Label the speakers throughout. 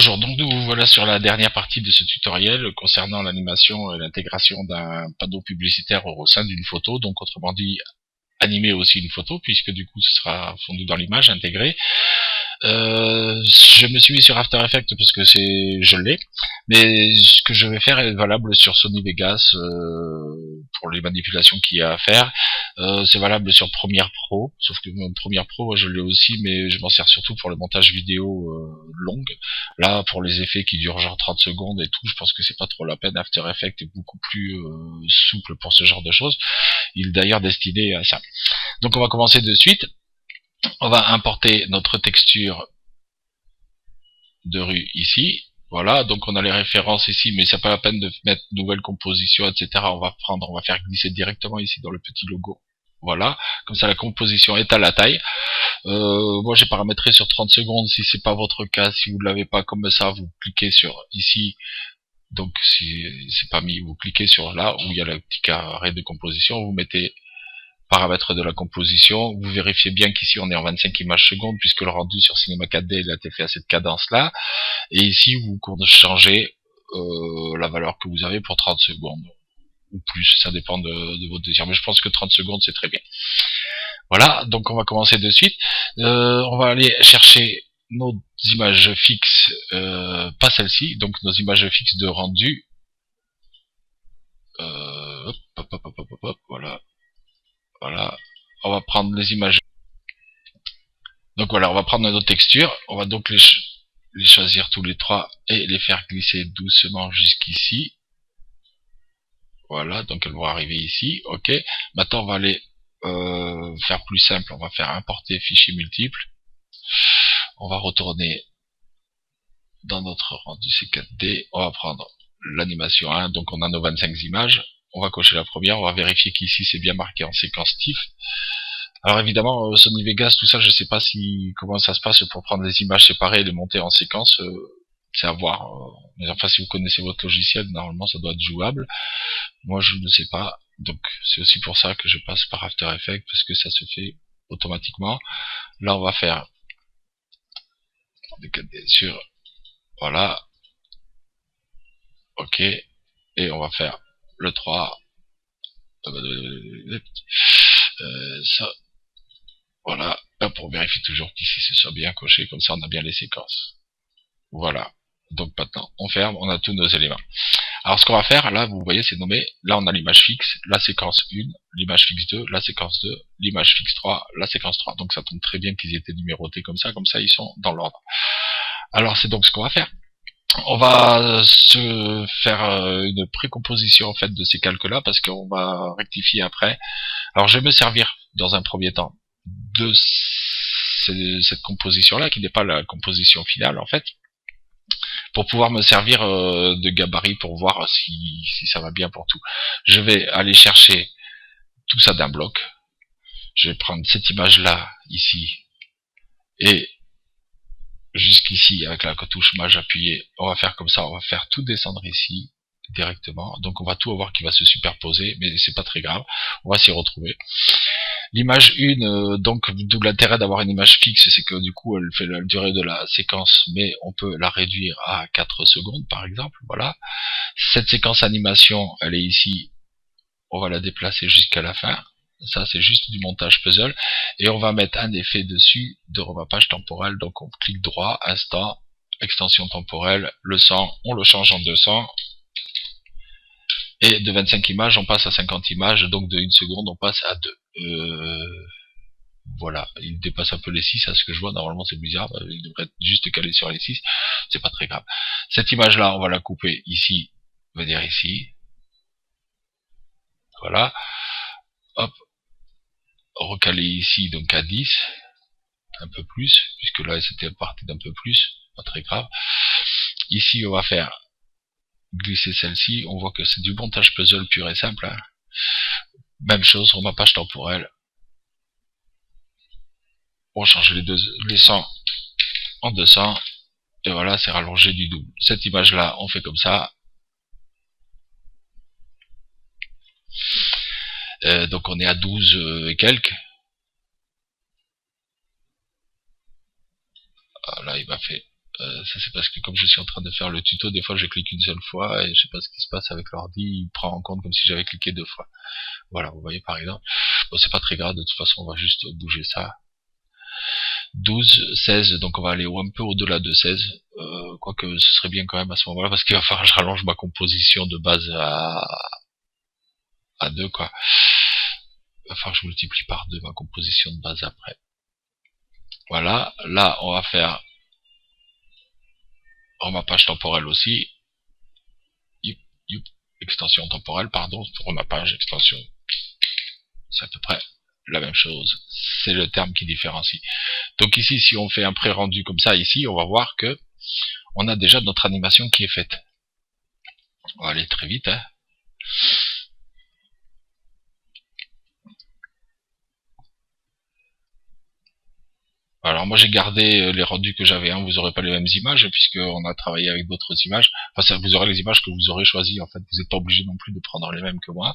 Speaker 1: Bonjour, donc nous voilà sur la dernière partie de ce tutoriel concernant l'animation et l'intégration d'un panneau publicitaire au sein d'une photo, donc autrement dit animer aussi une photo puisque du coup ce sera fondu dans l'image, intégré. Je me suis mis sur After Effects parce que je l'ai, mais ce que je vais faire est valable sur Sony Vegas pour les manipulations qu'il y a à faire. C'est valable sur Premiere Pro, sauf que Premiere Pro je l'ai aussi, mais je m'en sers surtout pour le montage vidéo longue. Là, pour les effets qui durent genre 30 secondes et tout, je pense que c'est pas trop la peine. After Effects est beaucoup plus souple pour ce genre de choses. Il est d'ailleurs destiné à ça. Donc on va commencer de suite. On va importer notre texture de rue ici. Voilà, donc on a les références ici, mais c'est pas la peine de mettre nouvelle composition, etc. On va faire glisser directement ici dans le petit logo. Voilà, comme ça la composition est à la taille. Moi j'ai paramétré sur 30 secondes, si c'est pas votre cas, si vous ne l'avez pas comme ça, vous cliquez sur ici. Donc si c'est pas mis, vous cliquez sur là où il y a le petit carré de composition, vous mettez paramètres de la composition, vous vérifiez bien qu'ici on est en 25 images secondes puisque le rendu sur Cinema 4D il a été fait à cette cadence là, et ici vous changez la valeur que vous avez pour 30 secondes ou plus, ça dépend de votre désir, mais je pense que 30 secondes c'est très bien. Voilà, donc on va commencer de suite. On va aller chercher nos images fixes, pas celle-ci, donc nos images fixes de rendu. Voilà. Voilà, on va prendre les images. Donc voilà, on va prendre nos textures, on va donc les choisir tous les trois et les faire glisser doucement jusqu'ici. Voilà, donc elles vont arriver ici, ok. Maintenant on va aller faire plus simple, on va faire importer fichier multiple. On va retourner dans notre rendu C4D, on va prendre l'animation 1, donc on a nos 25 images. On va cocher la première, on va vérifier qu'ici c'est bien marqué en séquence TIFF. Alors évidemment, Sony Vegas, tout ça, je sais pas comment ça se passe pour prendre des images séparées et les monter en séquence, c'est à voir. Mais enfin, si vous connaissez votre logiciel, normalement ça doit être jouable. Moi je ne sais pas, donc c'est aussi pour ça que je passe par After Effects, parce que ça se fait automatiquement. Là on va faire sur, voilà, ok, et on va faire le 3, ça, voilà, hop, on vérifie toujours qu'ici ce soit bien coché, comme ça on a bien les séquences. Voilà, donc maintenant on ferme, on a tous nos éléments. Alors ce qu'on va faire, là vous voyez c'est nommé, là on a l'image fixe, la séquence 1, l'image fixe 2, la séquence 2, l'image fixe 3, la séquence 3. Donc ça tombe très bien qu'ils aient été numérotés comme ça ils sont dans l'ordre. Alors c'est donc ce qu'on va faire. On va se faire une précomposition en fait de ces calques là, parce qu'on va rectifier après. Alors je vais me servir dans un premier temps de cette composition là, qui n'est pas la composition finale en fait, pour pouvoir me servir de gabarit pour voir si ça va bien pour tout. Je vais aller chercher tout ça d'un bloc. Je vais prendre cette image là ici et jusqu'ici avec la touche maj appuyée. On va faire comme ça, on va faire tout descendre ici directement. Donc on va tout avoir qui va se superposer, mais c'est pas très grave. On va s'y retrouver. L'image 1, donc d'où l'intérêt d'avoir une image fixe, c'est que du coup elle fait la durée de la séquence, mais on peut la réduire à 4 secondes par exemple. Voilà. Cette séquence animation, elle est ici, on va la déplacer jusqu'à la fin. Ça c'est juste du montage puzzle, et on va mettre un effet dessus de remappage temporel. Donc on clique droit, instant, extension temporelle, le 100, on le change en 200, et de 25 images on passe à 50 images, donc de 1 seconde on passe à 2. Voilà, il dépasse un peu les 6 à ce que je vois, normalement c'est bizarre, il devrait être juste calé sur les 6, c'est pas très grave. Cette image là on va la couper ici, on va dire ici, voilà, hop, recaler ici donc à 10, un peu plus, puisque là c'était parti d'un peu plus, pas très grave. Ici on va faire glisser celle-ci, on voit que c'est du montage puzzle pur et simple, hein. Même chose, remappage temporel, on change les 100 en 200, et voilà, c'est rallongé du double. Cette image là on fait comme ça. Donc on est à 12 et quelques. Ah, là il m'a fait Ça c'est parce que comme je suis en train de faire le tuto, des fois je clique une seule fois et je sais pas ce qui se passe avec l'ordi, il prend en compte comme si j'avais cliqué 2 fois. Voilà, vous voyez par exemple. Bon, c'est pas très grave, de toute façon on va juste bouger ça. 12, 16, donc on va aller un peu au-delà de 16, quoique ce serait bien quand même à ce moment-là, parce qu'il va falloir que je rallonge ma composition de base à 2, quoi. Il va falloir que je multiplie par 2 ma composition de base après. Voilà, là on va faire ma page temporelle aussi, extension temporelle, pardon, pour ma page extension, c'est à peu près la même chose, c'est le terme qui différencie. Donc ici, si on fait un pré-rendu comme ça, ici, on va voir que on a déjà notre animation qui est faite. On va aller très vite, hein. Alors moi j'ai gardé les rendus que j'avais, vous aurez pas les mêmes images puisqu'on a travaillé avec d'autres images. Enfin ça, vous aurez les images que vous aurez choisies, en fait vous n'êtes pas obligé non plus de prendre les mêmes que moi.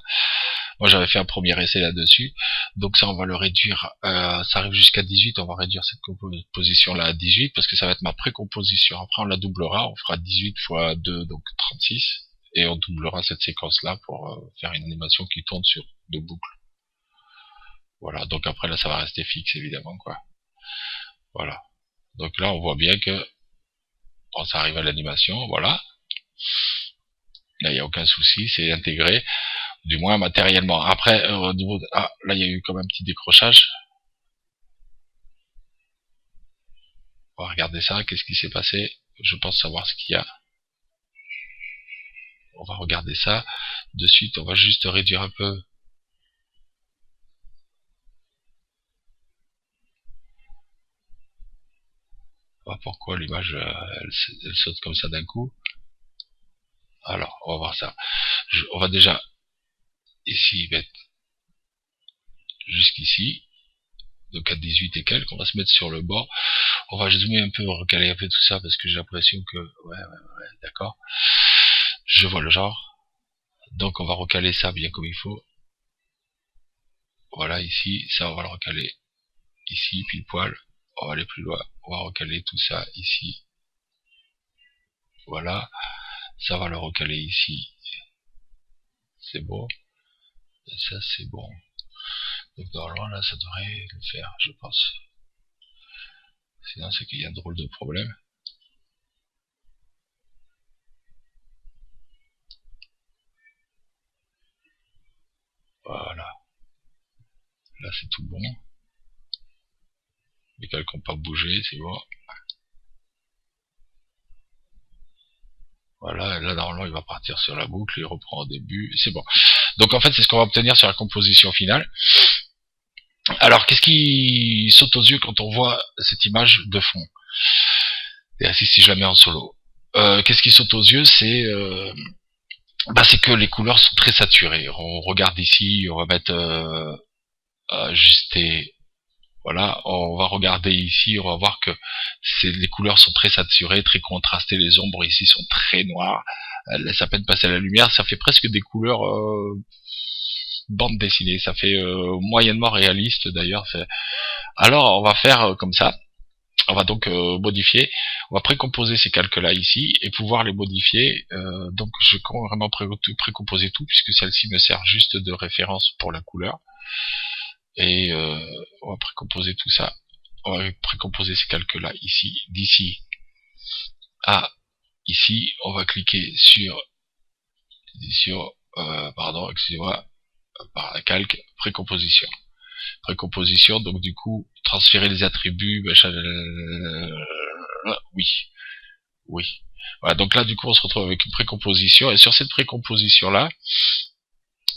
Speaker 1: Moi j'avais fait un premier essai là-dessus, donc ça on va le réduire, ça arrive jusqu'à 18, on va réduire cette composition là à 18 parce que ça va être ma précomposition. Après on la doublera, on fera 18 fois 2, donc 36, et on doublera cette séquence là pour faire une animation qui tourne sur 2 boucles. Voilà, donc après là ça va rester fixe évidemment quoi. Voilà. Donc là, on voit bien que bon, ça arrive à l'animation, voilà. Là, il n'y a aucun souci, c'est intégré, du moins matériellement. Après, au niveau de... Ah, là, il y a eu comme un petit décrochage. On va regarder ça, qu'est-ce qui s'est passé? Je pense savoir ce qu'il y a. On va regarder ça. De suite, on va juste réduire un peu. On va voir pourquoi l'image, elle saute comme ça d'un coup. Alors, on va voir ça. On va déjà ici mettre jusqu'ici, donc à 18 et quelques, on va se mettre sur le bord, on va zoomer un peu, recaler un peu tout ça parce que j'ai l'impression que, ouais, d'accord, je vois le genre, donc on va recaler ça bien comme il faut, voilà ici, ça on va le recaler ici, pile poil, on va aller plus loin, on va recaler tout ça ici, voilà, ça va le recaler ici, c'est bon, et ça c'est bon. Donc normalement là ça devrait le faire, je pense. Sinon c'est qu'il y a un drôle de problème. Voilà. Là c'est tout bon. Les calques n'ont pas bougé, c'est bon. Voilà, et là normalement il va partir sur la boucle, il reprend au début, c'est bon. Donc en fait c'est ce qu'on va obtenir sur la composition finale. Alors qu'est-ce qui saute aux yeux quand on voit cette image de fond? Et ainsi si je la mets en solo. Qu'est-ce qui saute aux yeux, c'est c'est que les couleurs sont très saturées. On regarde ici, on va mettre ajuster. Voilà, on va regarder ici, on va voir que les couleurs sont très saturées, très contrastées, les ombres ici sont très noires, elles laissent à peine passer la lumière, ça fait presque des couleurs bande dessinée, ça fait moyennement réaliste d'ailleurs. Alors on va faire comme ça, on va donc modifier, on va précomposer ces calques-là ici et pouvoir les modifier. Donc je vais vraiment précomposer tout puisque celle-ci me sert juste de référence pour la couleur. Et on va précomposer tout ça. On va précomposer ces calques-là ici, d'ici à ici. On va cliquer sur pardon, excusez-moi, par la calque, précomposition. Précomposition, donc du coup, transférer les attributs, oui, oui. Voilà, donc là, du coup, on se retrouve avec une précomposition, et sur cette précomposition-là,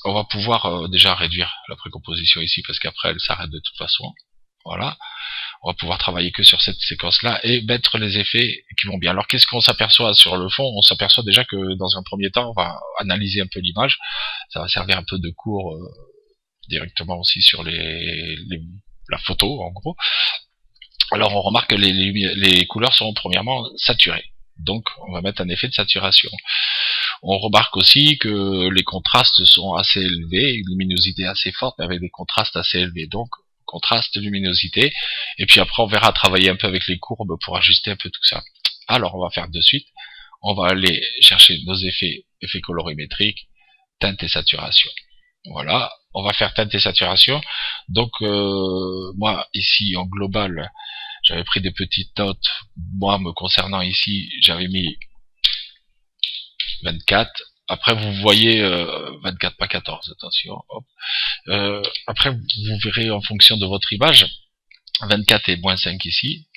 Speaker 1: on va pouvoir déjà réduire la précomposition ici, parce qu'après, elle s'arrête de toute façon. Voilà. On va pouvoir travailler que sur cette séquence-là et mettre les effets qui vont bien. Alors qu'est-ce qu'on s'aperçoit sur le fond? On s'aperçoit déjà que dans un premier temps, on va analyser un peu l'image. Ça va servir un peu de cours directement aussi sur la photo, en gros. Alors on remarque que les couleurs sont premièrement saturées. Donc on va mettre un effet de saturation. On remarque aussi que les contrastes sont assez élevés, une luminosité assez forte, mais avec des contrastes assez élevés. Donc contraste, luminosité, et puis après on verra travailler un peu avec les courbes pour ajuster un peu tout ça. Alors, on va faire de suite. On va aller chercher nos effets colorimétriques, teinte et saturation. Voilà, on va faire teinte et saturation. Donc, moi, ici, en global, j'avais pris des petites notes. Moi, me concernant ici, j'avais mis 24. Après, vous voyez 24, pas 14, attention. Hop. Après, vous verrez en fonction de votre image. 24 et moins 5 ici.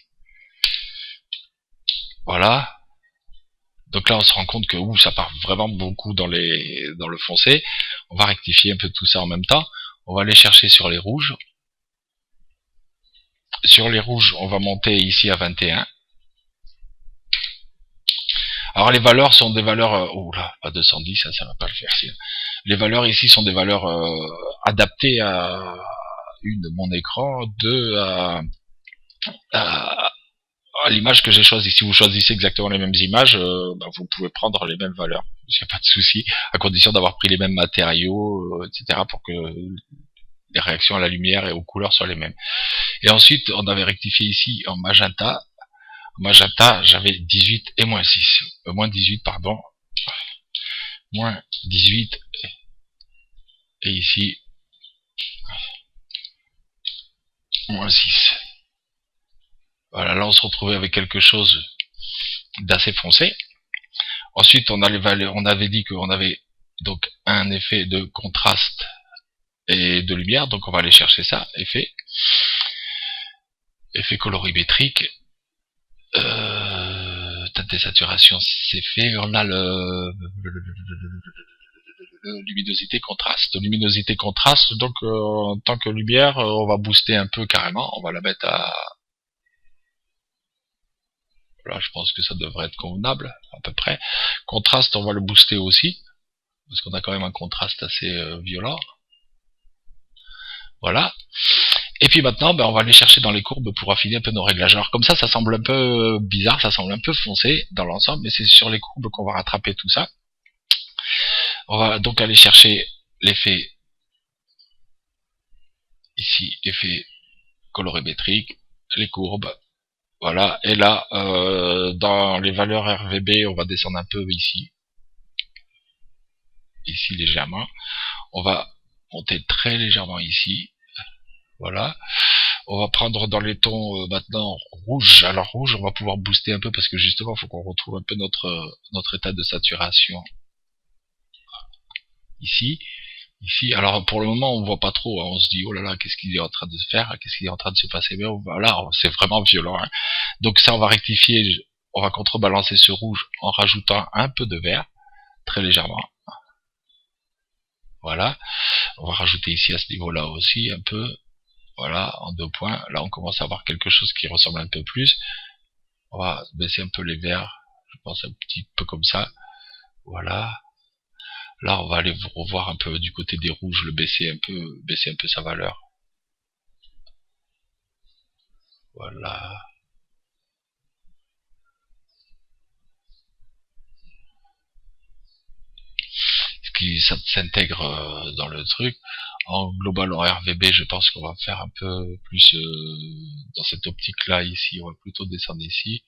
Speaker 1: Voilà. Donc là, on se rend compte que ça part vraiment beaucoup dans le foncé. On va rectifier un peu tout ça en même temps. On va aller chercher sur les rouges. Sur les rouges, on va monter ici à 21. Alors les valeurs sont des valeurs... oh là, pas 210, ça va pas le faire. Les valeurs ici sont des valeurs adaptées à une, mon écran, deux, à l'image que j'ai choisie. Si vous choisissez exactement les mêmes images, vous pouvez prendre les mêmes valeurs. Il n'y a pas de souci, à condition d'avoir pris les mêmes matériaux, etc. pour que les réactions à la lumière et aux couleurs soient les mêmes. Et ensuite, on avait rectifié ici en magenta. Magenta, j'avais 18 et moins 6. Moins 18, pardon. Moins 18. Et ici, moins 6. Voilà, là on se retrouvait avec quelque chose d'assez foncé. Ensuite, on avait dit qu'on avait donc un effet de contraste et de lumière, donc on va aller chercher ça, effet colorimétrique, teinte et saturation, c'est fait. On a luminosité contraste, donc en tant que lumière, on va booster un peu carrément, on va la mettre à... Là, je pense que ça devrait être convenable, à peu près. Contraste, on va le booster aussi, parce qu'on a quand même un contraste assez violent. Voilà. Et puis maintenant, on va aller chercher dans les courbes pour affiner un peu nos réglages. Alors comme ça semble un peu bizarre, ça semble un peu foncé dans l'ensemble, mais c'est sur les courbes qu'on va rattraper tout ça. On va donc aller chercher l'effet, ici, effet colorimétrique, les courbes, voilà. Et là, dans les valeurs RVB, on va descendre un peu ici légèrement. On va monter très légèrement ici, voilà. On va prendre dans les tons maintenant rouge. Alors rouge, on va pouvoir booster un peu parce que justement, il faut qu'on retrouve un peu notre état de saturation ici. Alors pour le moment, on voit pas trop. Hein. On se dit oh là là, qu'est-ce qu'il est en train de se faire, qu'est-ce qu'il est en train de se passer. Mais voilà, c'est vraiment violent. Hein. Donc ça, on va rectifier. On va contrebalancer ce rouge en rajoutant un peu de vert, très légèrement. Voilà. On va rajouter ici à ce niveau-là aussi un peu. Voilà, en 2 points. Là, on commence à avoir quelque chose qui ressemble un peu plus. On va baisser un peu les verts. Je pense un petit peu comme ça. Voilà. Là, on va aller revoir un peu du côté des rouges, le baisser un peu sa valeur. Voilà. Ce qui s'intègre dans le truc. En global, en RVB, je pense qu'on va faire un peu plus dans cette optique-là ici. On va plutôt descendre ici,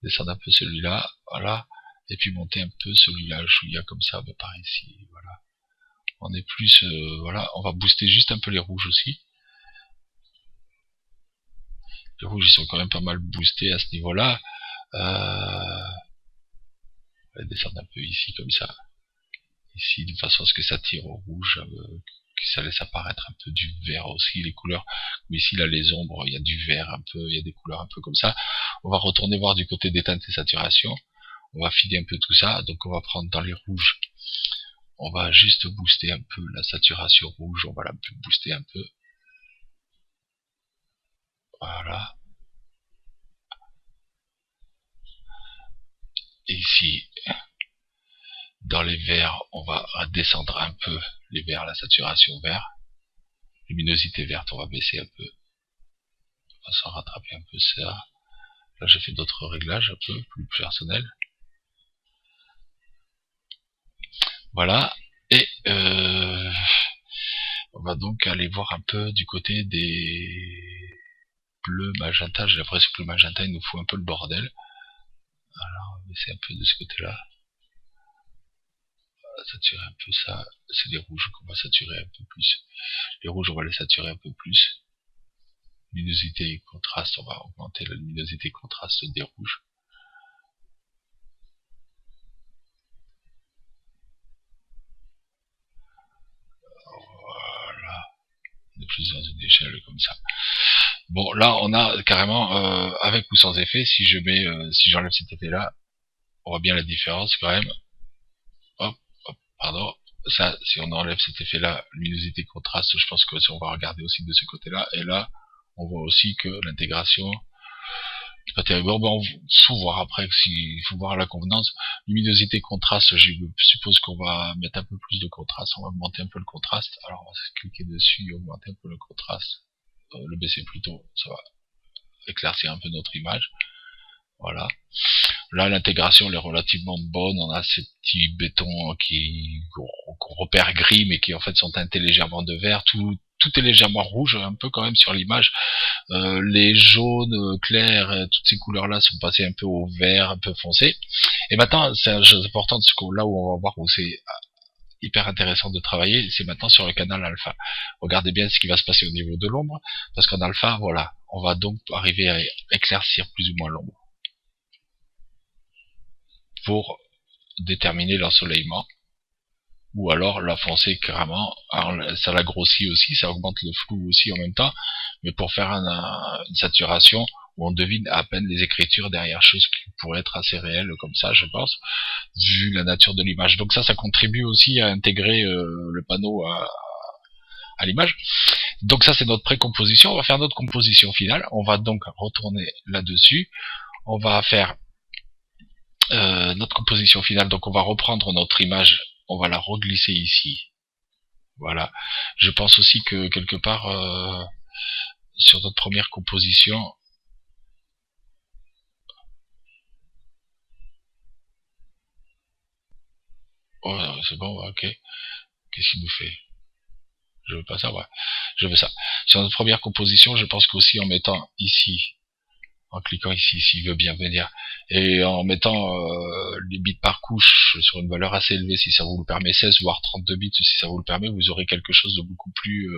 Speaker 1: descendre un peu celui-là, voilà, et puis monter un peu celui-là, chouïa comme ça, par ici, voilà. On est plus, voilà, on va booster juste un peu les rouges aussi. Les rouges, ils sont quand même pas mal boostés à ce niveau-là. On va descendre un peu ici comme ça. Ici, de façon à ce que ça tire au rouge, que ça laisse apparaître un peu du vert aussi, les couleurs. Mais ici, là, les ombres, il y a du vert un peu, il y a des couleurs un peu comme ça. On va retourner voir du côté des teintes et saturations. On va filer un peu tout ça. Donc, on va prendre dans les rouges. On va juste booster un peu la saturation rouge. On va la booster un peu. Voilà. Et ici, dans les verts, on va descendre un peu les verts, la saturation vert. Luminosité verte, on va baisser un peu. On va s'en rattraper un peu ça. Là, j'ai fait d'autres réglages un peu plus personnels. Voilà. Et on va donc aller voir un peu du côté des bleus, magenta. J'ai l'impression que le magenta, il nous fout un peu le bordel. Alors, on va baisser un peu de ce côté-là. On va saturer un peu ça. C'est les rouges qu'on va saturer un peu plus. Les rouges, on va les saturer un peu plus. Luminosité et contraste, on va augmenter la luminosité et contraste des rouges. Voilà. On est plus dans une échelle comme ça. Bon, là, on a carrément, avec ou sans effet, si je mets, si j'enlève cet effet-là, on voit bien la différence quand même. Hop, hop, pardon. Ça, si on enlève cet effet-là, luminosité contraste, je pense que si on va regarder aussi de ce côté-là, et là, on voit aussi que l'intégration c'est pas terrible. Bon, faut voir après, il faut voir la convenance. Luminosité contraste, je suppose qu'on va mettre un peu plus de contraste, on va augmenter un peu le contraste. Alors, on va cliquer dessus et augmenter un peu le contraste. Le baisser plutôt, ça va éclaircir un peu notre image. Voilà. Là, l'intégration elle est relativement bonne. On a ces petits bétons qu'on repère gris, mais qui en fait sont teintés légèrement de vert. Tout est légèrement rouge, un peu quand même sur l'image. Les jaunes clairs, toutes ces couleurs-là sont passées un peu au vert, un peu foncé. Et maintenant, c'est important, là où on va voir où c'est hyper intéressant de travailler, c'est maintenant sur le canal alpha. Regardez bien ce qui va se passer au niveau de l'ombre, parce qu'en alpha, voilà, on va donc arriver à éclaircir plus ou moins l'ombre pour déterminer l'ensoleillement, ou alors la foncer carrément. Alors, ça la grossit aussi, ça augmente le flou aussi en même temps, mais pour faire une saturation où on devine à peine les écritures derrière, chose qui pourrait être assez réelle comme ça, je pense, vu la nature de l'image. Donc ça contribue aussi à intégrer le panneau à l'image. Donc ça, c'est notre précomposition. On va faire notre composition finale. On va donc retourner là-dessus. On va faire notre composition finale. Donc on va reprendre notre image. On va la reglisser ici. Voilà. Je pense aussi que quelque part, sur notre première composition, oh, c'est bon, ok. Qu'est-ce qu'il nous fait? Je veux pas savoir. Je veux ça. Sur notre première composition, je pense qu'aussi en mettant ici, en cliquant ici, s'il veut bien venir, et en mettant les bits par couche sur une valeur assez élevée, si ça vous le permet, 16 voire 32 bits, si ça vous le permet, vous aurez quelque chose de beaucoup plus...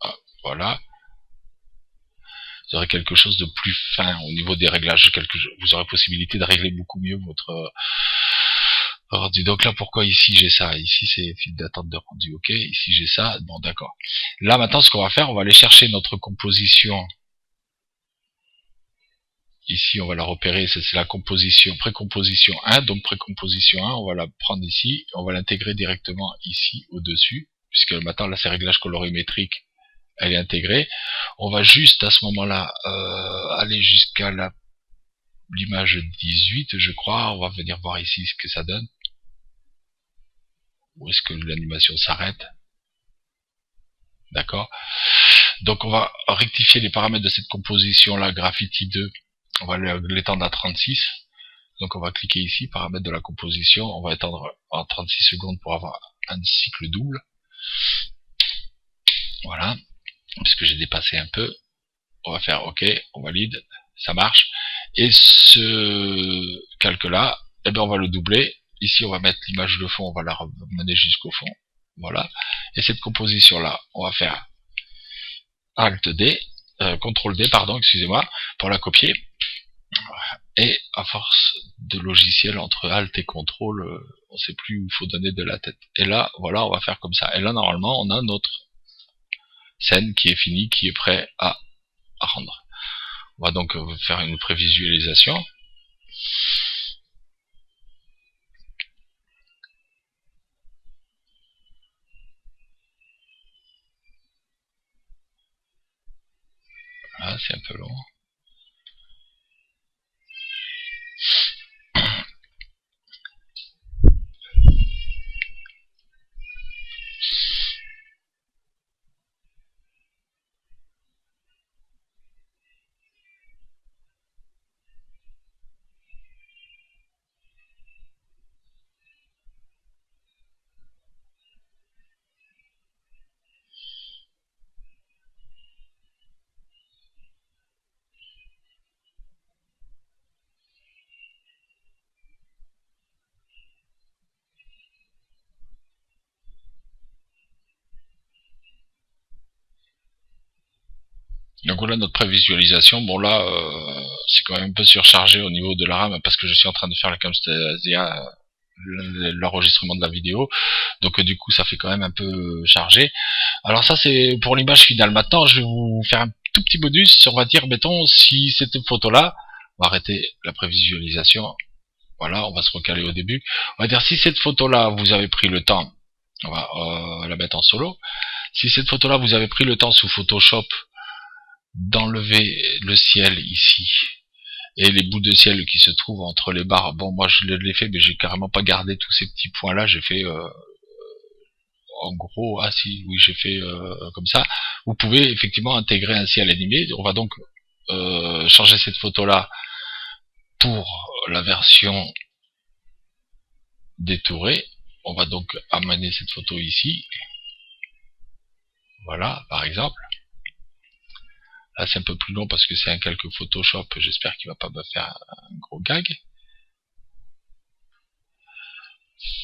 Speaker 1: Ah, voilà. Vous aurez quelque chose de plus fin au niveau des réglages. Vous aurez possibilité de régler beaucoup mieux votre rendu. Donc là, pourquoi ici j'ai ça? Ici c'est file d'attente de rendu, ok. Ici j'ai ça, bon d'accord. Là maintenant, ce qu'on va faire, on va aller chercher notre composition. Ici, on va la repérer, c'est la composition, précomposition 1, donc précomposition 1, on va la prendre ici, on va l'intégrer directement ici, au-dessus, puisque maintenant, là, c'est réglage colorimétrique, elle est intégrée. On va juste, à ce moment-là, aller jusqu'à l'image 18, je crois, on va venir voir ici ce que ça donne. Où est-ce que l'animation s'arrête? D'accord. Donc, on va rectifier les paramètres de cette composition-là, Graffiti 2, on va l'étendre à 36. Donc on va cliquer ici, paramètres de la composition, on va étendre en 36 secondes pour avoir un cycle double. Voilà, puisque j'ai dépassé un peu, on va faire OK, on valide, ça marche. Et ce calque-là, eh bien on va le doubler. Ici on va mettre l'image de fond, on va la ramener jusqu'au fond. Voilà. Et cette composition-là, on va faire Alt D, CTRL D, pardon, excusez-moi, pour la copier. Et à force de logiciel entre Alt et Contrôle, on sait plus où il faut donner de la tête. Et là, voilà, on va faire comme ça. Et là, normalement, on a notre scène qui est finie, qui est prêt à rendre. On va donc faire une prévisualisation. Voilà, c'est un peu long. Donc voilà notre prévisualisation. Bon là, c'est quand même un peu surchargé au niveau de la RAM parce que je suis en train de faire la Camtasia, l'enregistrement de la vidéo. Donc du coup, ça fait quand même un peu chargé. Alors ça, c'est pour l'image finale. Maintenant, je vais vous faire un tout petit bonus. On va dire, mettons, si cette photo-là, on va arrêter la prévisualisation. Voilà, on va se recaler au début. On va dire, si cette photo-là, vous avez pris le temps, on va la mettre en solo. Si cette photo-là, vous avez pris le temps sous Photoshop d'enlever le ciel ici et les bouts de ciel qui se trouvent entre les barres. Bon, moi je l'ai fait, mais j'ai carrément pas gardé tous ces petits points là. J'ai fait en gros, ah si, oui, j'ai fait comme ça. Vous pouvez effectivement intégrer un ciel animé. On va donc changer cette photo là pour la version détourée. On va donc amener cette photo ici. Voilà, par exemple. Là, c'est un peu plus long parce que c'est un calque Photoshop. J'espère qu'il va pas me faire un gros gag.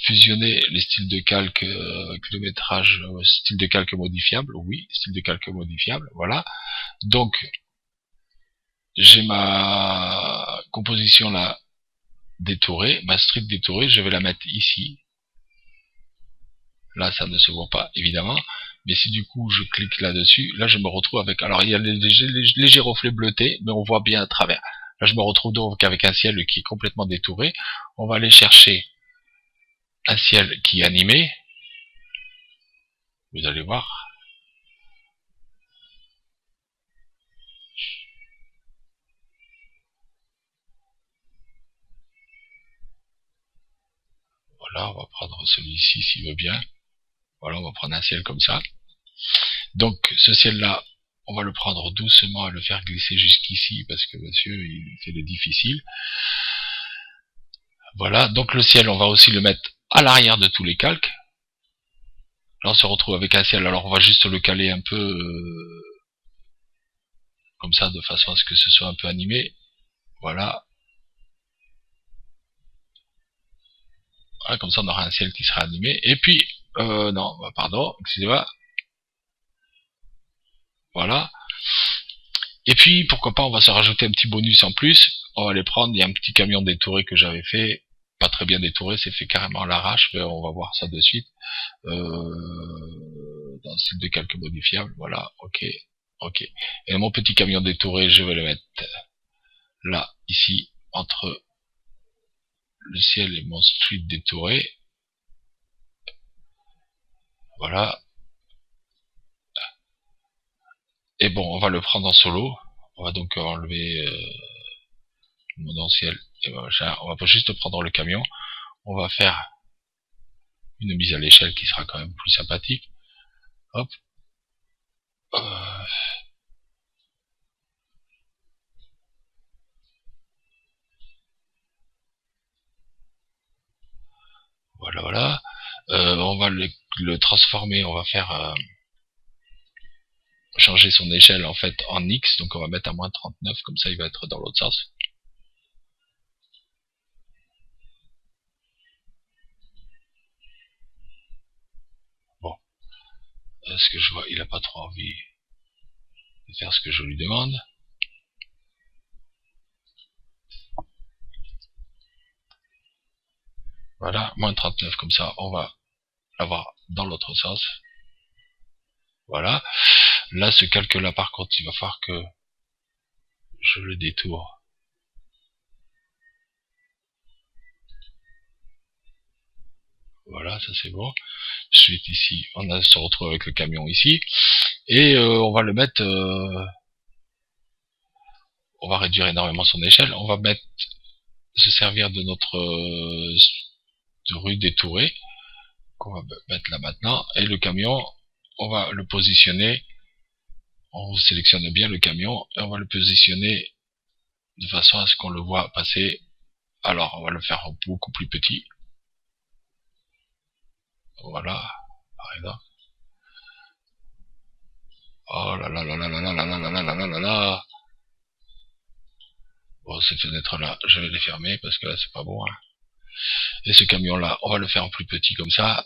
Speaker 1: Fusionner les styles de calque, kilométrage, style de calque modifiable. Oui, style de calque modifiable. Voilà. Donc, j'ai ma composition là détourée, ma street détourée. Je vais la mettre ici. Là, ça ne se voit pas, évidemment. Mais si du coup je clique là-dessus, là je me retrouve avec... Alors il y a les légers reflets bleutés, mais on voit bien à travers. Là je me retrouve donc avec un ciel qui est complètement détouré. On va aller chercher un ciel qui est animé. Vous allez voir. Voilà, on va prendre celui-ci s'il veut bien. Voilà, on va prendre un ciel comme ça. Donc ce ciel-là, on va le prendre doucement et le faire glisser jusqu'ici parce que monsieur, il fait le difficile. Voilà, donc le ciel, on va aussi le mettre à l'arrière de tous les calques. Là, on se retrouve avec un ciel. Alors, on va juste le caler un peu comme ça, de façon à ce que ce soit un peu animé. Voilà. Voilà, comme ça, on aura un ciel qui sera animé. Et puis, non, pardon, excusez-moi. Voilà. Et puis, pourquoi pas, on va se rajouter un petit bonus en plus. On va les prendre. Il y a un petit camion détouré que j'avais fait. Pas très bien détouré, c'est fait carrément à l'arrache. On va voir ça de suite. Dans le style de calque modifiable. Voilà, ok. Ok. Et mon petit camion détouré, je vais le mettre là, ici, entre le ciel et mon street détouré. Voilà. Et bon, on va le prendre en solo. On va donc enlever mon ancien. Et voilà, on va pas juste prendre le camion. On va faire une mise à l'échelle qui sera quand même plus sympathique. Hop. Voilà, voilà. On va le transformer, on va faire changer son échelle en fait en X, donc on va mettre à moins 39, comme ça il va être dans l'autre sens. Bon. Ce que je vois, il a pas trop envie de faire ce que je lui demande. Voilà, moins 39, comme ça on va l'avoir dans l'autre sens. Voilà. Là, ce calque-là, par contre, il va falloir que je le détourne. Voilà, ça c'est bon. Ensuite, ici, on se retrouve avec le camion ici. Et on va le mettre... on va réduire énormément son échelle. On va mettre se servir de notre de rue détourée. Qu'on va mettre là maintenant. Et le camion, on va le positionner. On sélectionne bien le camion et on va le positionner de façon à ce qu'on le voit passer. Alors, on va le faire beaucoup plus petit. Voilà, par exemple. Oh là là là là là là là là là là là là là. Bon, ces fenêtres-là, je vais les fermer parce que là, c'est pas bon. Hein. Et ce camion-là, on va le faire en plus petit comme ça.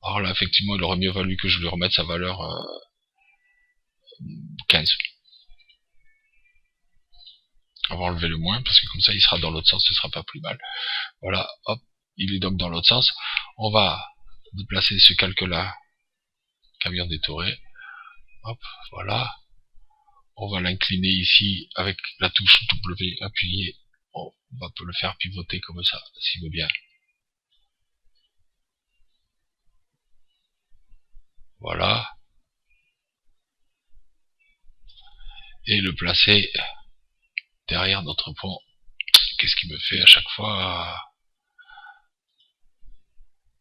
Speaker 1: Alors là, effectivement, il aurait mieux valu que je lui remette sa valeur 15. On va enlever le moins, parce que comme ça il sera dans l'autre sens, ce sera pas plus mal. Voilà, hop, il est donc dans l'autre sens. On va déplacer ce calque-là, camion détouré. Hop, voilà. On va l'incliner ici avec la touche W appuyée. On va le faire pivoter comme ça, s'il veut bien. Voilà. Et le placer derrière notre pont. Qu'est-ce qu'il me fait à chaque fois?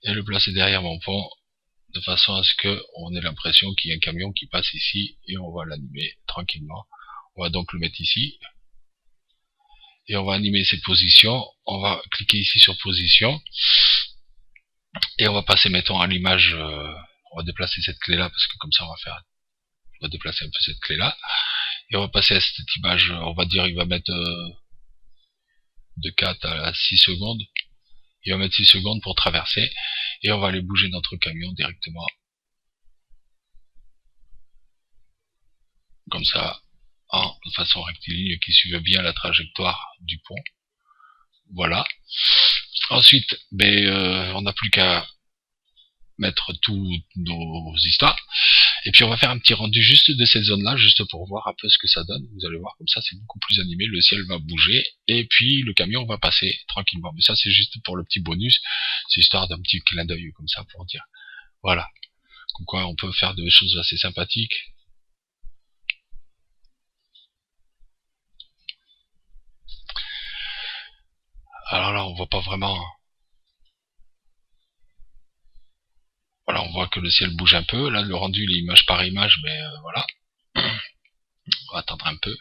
Speaker 1: Et le placer derrière mon pont, de façon à ce que on ait l'impression qu'il y a un camion qui passe ici, et on va l'animer tranquillement. On va donc le mettre ici, et on va animer ses positions. On va cliquer ici sur position, et on va passer, mettons, à l'image, on va déplacer cette clé là, parce que comme ça on va déplacer un peu cette clé là, et on va passer à cette image, on va dire, il va mettre de 4 à 6 secondes, il va mettre 6 secondes pour traverser, et on va aller bouger notre camion directement, comme ça, en façon rectiligne, qui suivait bien la trajectoire du pont. Voilà. Ensuite, on n'a plus qu'à mettre toutes nos histoires, et puis on va faire un petit rendu juste de cette zone là, juste pour voir un peu ce que ça donne. Vous allez voir, comme ça c'est beaucoup plus animé, le ciel va bouger, et puis le camion va passer tranquillement. Mais ça c'est juste pour le petit bonus, c'est histoire d'un petit clin d'œil comme ça pour dire, voilà, comme quoi on peut faire des choses assez sympathiques. Alors là on voit pas vraiment, voilà, on voit que le ciel bouge un peu. Là le rendu il est image par image, mais voilà, on va attendre un peu.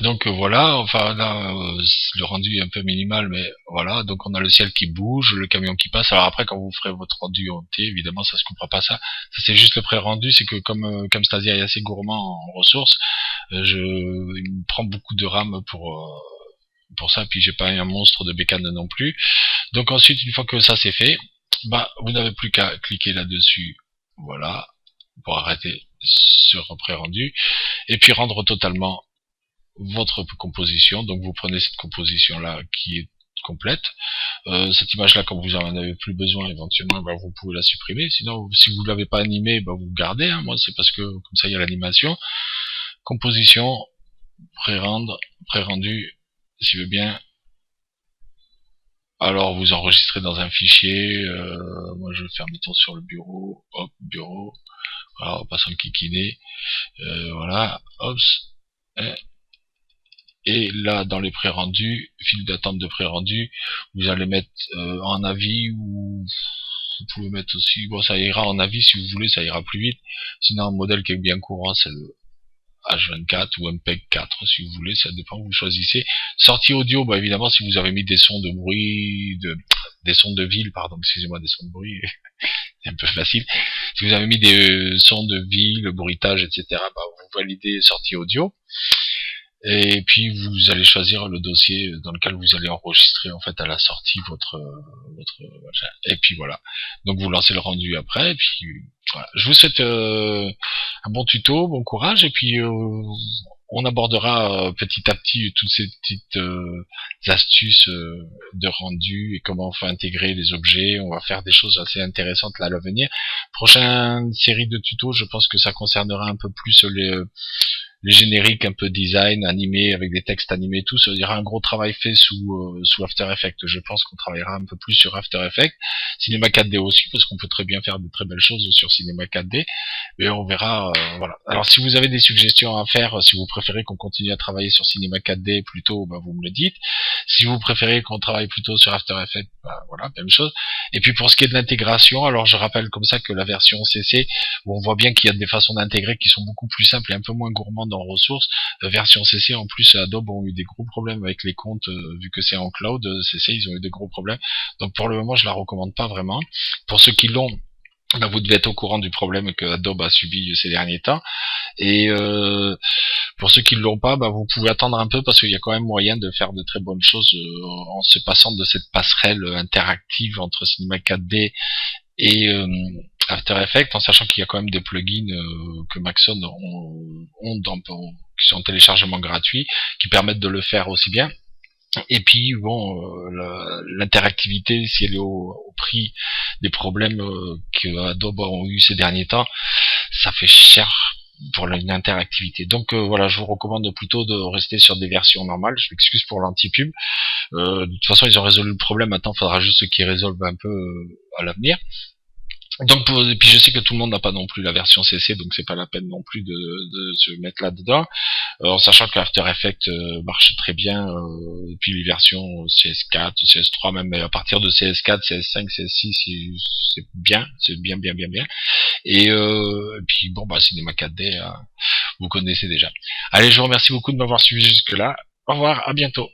Speaker 1: Donc voilà, enfin là le rendu est un peu minimal, mais voilà, donc on a le ciel qui bouge, le camion qui passe. Alors après quand vous ferez votre rendu en T, évidemment ça se coupera pas ça. Ça c'est juste le pré-rendu, c'est que comme Stadia est assez gourmand en ressources, il me prend beaucoup de RAM pour ça, puis j'ai pas un monstre de bécane non plus. Donc ensuite, une fois que ça c'est fait, vous n'avez plus qu'à cliquer là-dessus, voilà, pour arrêter sur pré-rendu, et puis rendre totalement votre composition. Donc vous prenez cette composition là qui est complète, Cette image-là, quand vous en avez plus besoin, éventuellement, bah, vous pouvez la supprimer. Sinon, si vous ne l'avez pas animée, bah, vous gardez. Hein. Moi, c'est parce que comme ça, il y a l'animation. Composition, pré-rendre, pré-rendu, si vous voulez bien. Alors, vous enregistrez dans un fichier. Moi, je vais faire, mettons, sur le bureau. Hop, bureau. Voilà, on passe en kikiner. Voilà, hop. Et là, dans les pré-rendus, file d'attente de pré-rendu, vous allez mettre en avis, ou vous pouvez mettre aussi, bon, ça ira en avis si vous voulez, ça ira plus vite. Sinon, un modèle qui est bien courant, c'est le H24 ou MPEG 4, si vous voulez, ça dépend, vous choisissez. Sortie audio, bah évidemment, si vous avez mis des sons de bruit, des sons de ville, pardon, excusez-moi, des sons de bruit, c'est un peu facile. Si vous avez mis des sons de ville, bruitage, etc., bah vous validez sortie audio. Et puis vous allez choisir le dossier dans lequel vous allez enregistrer en fait à la sortie votre machin. Et puis voilà. Donc vous lancez le rendu après. Et puis voilà. Je vous souhaite un bon tuto, bon courage. Et puis on abordera petit à petit toutes ces petites astuces de rendu et comment on fait intégrer les objets. On va faire des choses assez intéressantes là à l'avenir. Prochaine série de tutos, je pense que ça concernera un peu plus les génériques un peu design, animés, avec des textes animés, tout, il y aura un gros travail fait sous After Effects. Je pense qu'on travaillera un peu plus sur After Effects. Cinema 4D aussi, parce qu'on peut très bien faire de très belles choses sur Cinema 4D. Et on verra, voilà. Alors si vous avez des suggestions à faire, si vous préférez qu'on continue à travailler sur Cinema 4D plutôt, bah, vous me le dites. Si vous préférez qu'on travaille plutôt sur After Effects, bah, voilà, même chose. Et puis pour ce qui est de l'intégration, alors je rappelle comme ça que la version CC, où on voit bien qu'il y a des façons d'intégrer qui sont beaucoup plus simples et un peu moins gourmandes en ressources. Version CC, en plus, Adobe ont eu des gros problèmes avec les comptes, vu que c'est en cloud, CC, ils ont eu des gros problèmes. Donc pour le moment, je la recommande pas vraiment. Pour ceux qui l'ont, bah, vous devez être au courant du problème que Adobe a subi ces derniers temps. Et pour ceux qui ne l'ont pas, bah, vous pouvez attendre un peu parce qu'il y a quand même moyen de faire de très bonnes choses en se passant de cette passerelle interactive entre Cinema 4D et After Effects, en sachant qu'il y a quand même des plugins que Maxon qui sont en téléchargement gratuit, qui permettent de le faire aussi bien. Et puis bon, l'interactivité, si elle est au prix des problèmes que Adobe ont eu ces derniers temps, ça fait cher pour l'interactivité. Donc voilà, je vous recommande plutôt de rester sur des versions normales. Je m'excuse pour l'anti-pub. De toute façon, ils ont résolu le problème. Maintenant, il faudra juste qu'ils résolvent un peu à l'avenir. Donc et puis je sais que tout le monde n'a pas non plus la version CC, donc c'est pas la peine non plus de se mettre là-dedans, en sachant que After Effects marche très bien, et puis les versions CS4, CS3 même, mais à partir de CS4, CS5, CS6, c'est bien. Et puis bon bah Cinema 4D, vous connaissez déjà. Allez, je vous remercie beaucoup de m'avoir suivi jusque là. Au revoir, à bientôt.